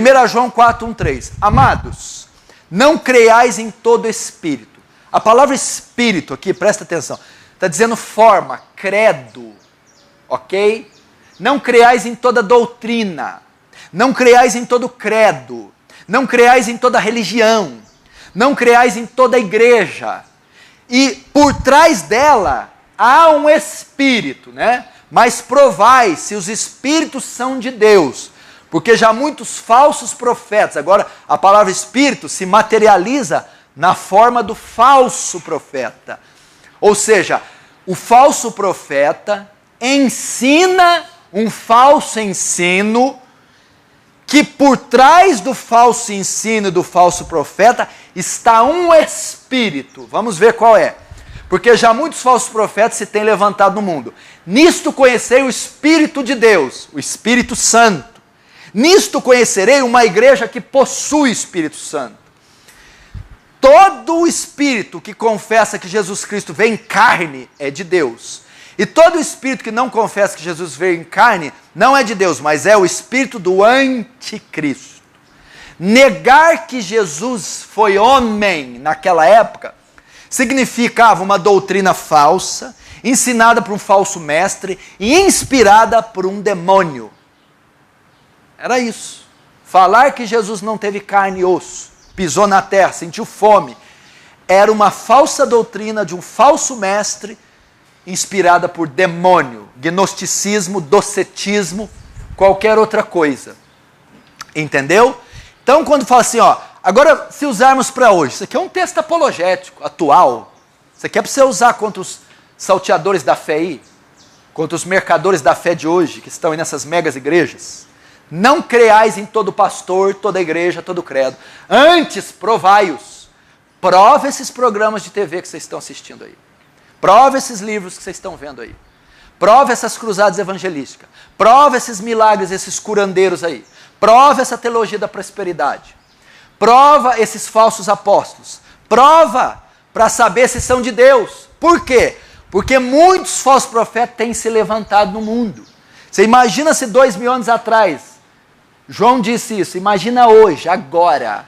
1 João 4:1-3. Amados, não creiais em todo espírito. A palavra espírito aqui, presta atenção, está dizendo forma, credo, ok? Não creiais em toda doutrina, não creiais em todo credo, não creiais em toda religião, não creiais em toda igreja. E por trás dela há um espírito, né? Mas provai se os espíritos são de Deus, porque já muitos falsos profetas, agora a palavra espírito se materializa na forma do falso profeta. Ou seja, o falso profeta ensina um falso ensino, que por trás do falso ensino e do falso profeta está um espírito. Vamos ver qual é. Porque já muitos falsos profetas se têm levantado no mundo. Nisto conhecei o Espírito de Deus, o Espírito Santo. Nisto conhecerei uma igreja que possui o Espírito Santo. Todo o espírito que confessa que Jesus Cristo veio em carne é de Deus. E todo espírito que não confessa que Jesus veio em carne não é de Deus, mas é o espírito do anticristo. Negar que Jesus foi homem naquela época significava uma doutrina falsa, ensinada por um falso mestre e inspirada por um demônio. Era isso. Falar que Jesus não teve carne e osso, pisou na terra, sentiu fome, era uma falsa doutrina de um falso mestre inspirada por demônio, gnosticismo, docetismo, qualquer outra coisa. Entendeu? Então, quando fala assim, ó, agora se usarmos para hoje, isso aqui é um texto apologético, atual. Isso aqui é para você usar contra os salteadores da fé aí, contra os mercadores da fé de hoje, que estão aí nessas megas igrejas. Não creais em todo pastor, toda igreja, todo credo. Antes, provai-os. Prova esses programas de TV que vocês estão assistindo aí. Prova esses livros que vocês estão vendo aí. Prova essas cruzadas evangelísticas. Prova esses milagres, esses curandeiros aí. Prova essa teologia da prosperidade. Prova esses falsos apóstolos. Prova para saber se são de Deus. Por quê? Porque muitos falsos profetas têm se levantado no mundo. Você imagina se 2000 anos atrás, João disse isso, imagina hoje, agora.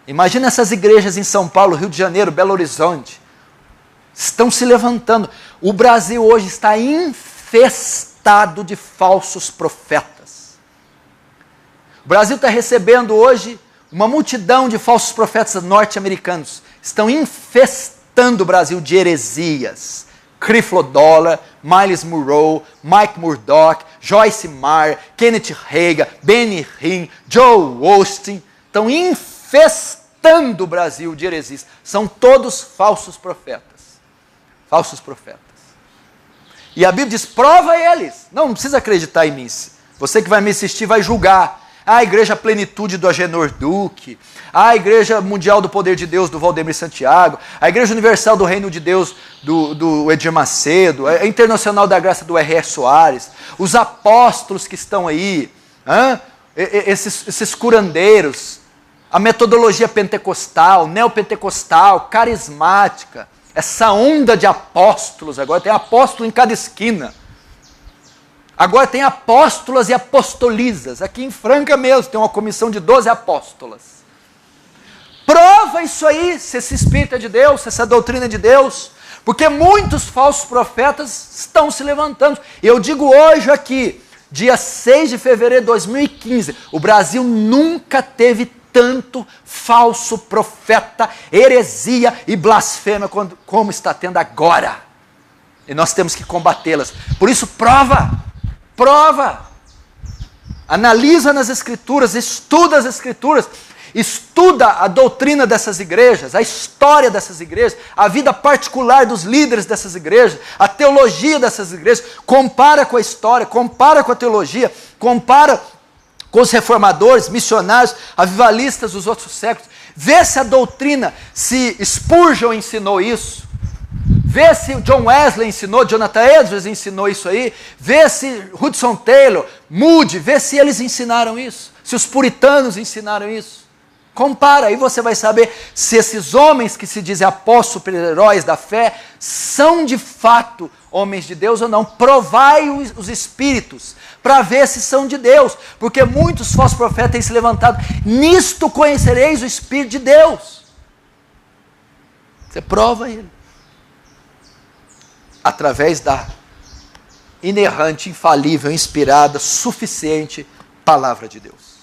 Imagina essas igrejas em São Paulo, Rio de Janeiro, Belo Horizonte. Estão se levantando. O Brasil hoje está infestado de falsos profetas. O Brasil está recebendo hoje uma multidão de falsos profetas norte-americanos. Estão infestando o Brasil de heresias. Creflo Dollar, Miles Monroe, Mike Murdock, Joyce Meyer, Kenneth Hagin, Benny Hinn, Joe Osteen. Estão infestando o Brasil de heresias. São todos falsos profetas. Falsos profetas. E a Bíblia diz, prova eles. Não precisa acreditar em mim. Você que vai me assistir vai julgar. A Igreja Plenitude do Agenor Duque, a Igreja Mundial do Poder de Deus do Valdemir Santiago, a Igreja Universal do Reino de Deus do Edir Macedo, a Internacional da Graça do R.R. Soares, os apóstolos que estão aí, esses curandeiros, a metodologia pentecostal, neopentecostal, carismática, essa onda de apóstolos, agora tem apóstolo em cada esquina. Agora tem apóstolas e apostolisas. Aqui em Franca mesmo tem uma comissão de 12 apóstolas. Prova isso aí, se esse espírito é de Deus, se essa doutrina é de Deus. Porque muitos falsos profetas estão se levantando. E eu digo hoje aqui, dia 6 de fevereiro de 2015, o Brasil nunca teve tanto falso profeta, heresia e blasfêmia como está tendo agora. E nós temos que combatê-las. Por isso, prova. Prova, analisa nas Escrituras, estuda as Escrituras, estuda a doutrina dessas igrejas, a história dessas igrejas, a vida particular dos líderes dessas igrejas, a teologia dessas igrejas, compara com a história, compara com a teologia, compara com os reformadores, missionários, avivalistas dos outros séculos, vê se a doutrina, se Spurgeon ensinou isso, vê se John Wesley ensinou, Jonathan Edwards ensinou isso aí, vê se Hudson Taylor, Moody, vê se eles ensinaram isso, se os puritanos ensinaram isso. Compara, aí você vai saber se esses homens que se dizem apóstolos, super-heróis da fé, são de fato homens de Deus ou não. Provai os espíritos, para ver se são de Deus, porque muitos falsos profetas têm se levantado. Nisto conhecereis o Espírito de Deus. Você prova ele. Através da inerrante, infalível, inspirada, suficiente palavra de Deus.